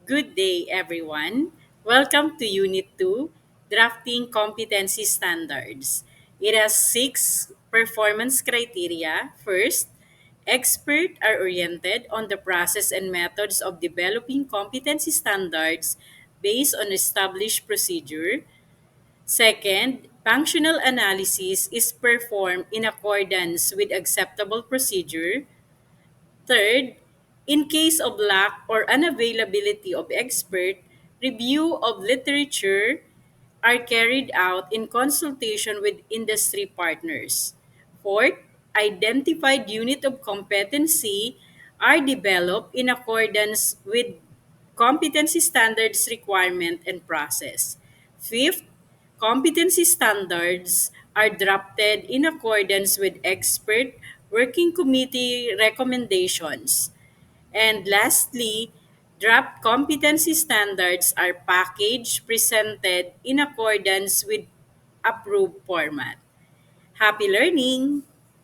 Good day, everyone. Welcome to Unit 2, Drafting Competency Standards. It has six performance criteria. First, experts are oriented on the process and methods of developing competency standards based on established procedure. Second, functional analysis is performed in accordance with acceptable procedure. Third, in case of lack or unavailability of expert, review of literature are carried out in consultation with industry partners. Fourth, identified unit of competency are developed in accordance with competency standards requirement and process. Fifth, competency standards are drafted in accordance with expert working committee recommendations. And lastly, draft competency standards are packaged, presented in accordance with approved format. Happy learning!